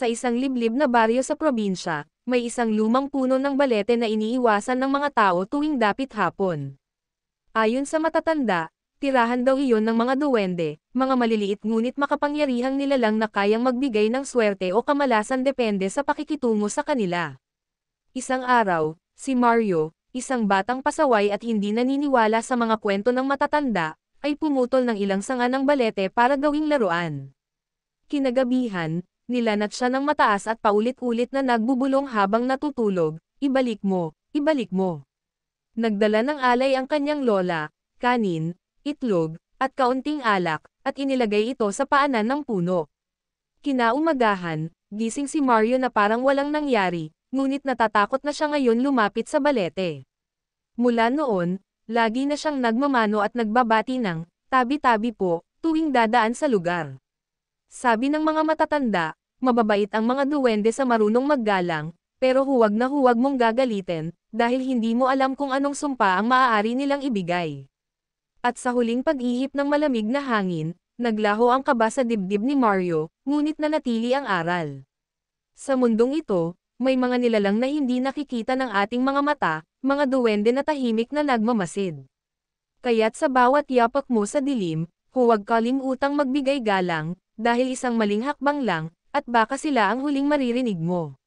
Sa isang liblib na baryo sa probinsya, may isang lumang puno ng balete na iniiwasan ng mga tao tuwing dapit hapon. Ayon sa matatanda, tirahan daw iyon ng mga duwende, mga maliliit ngunit makapangyarihang nilalang na kayang magbigay ng swerte o kamalasan depende sa pakikitungo sa kanila. Isang araw, si Mario, isang batang pasaway at hindi naniniwala sa mga kwento ng matatanda, ay pumutol ng ilang sanga ng balete para gawing laruan. Kinagabihan, nilanat siya ng mataas at paulit-ulit na nagbubulong habang natutulog, ibalik mo, ibalik mo. Nagdala ng alay ang kanyang lola, kanin, itlog, at kaunting alak, at inilagay ito sa paanan ng puno. Kinaumagahan, gising si Mario na parang walang nangyari, ngunit natatakot na siya ngayon lumapit sa balete. Mula noon, lagi na siyang nagmamano at nagbabati ng, tabi-tabi po, tuwing dadaan sa lugar. Sabi ng mga matatanda, mababait ang mga duwende sa marunong maggalang, pero huwag na huwag mong gagalitin, dahil hindi mo alam kung anong sumpa ang maaari nilang ibigay. At sa huling pag-ihip ng malamig na hangin, naglaho ang kaba sa dibdib ni Mario, ngunit nanatili ang aral. Sa mundong ito, may mga nilalang na hindi nakikita ng ating mga mata, mga duwende na tahimik na nagmamasid. Kaya't sa bawat yapak mo sa dilim, huwag kalimutang magbigay galang, dahil isang maling hakbang lang, at baka sila ang huling maririnig mo.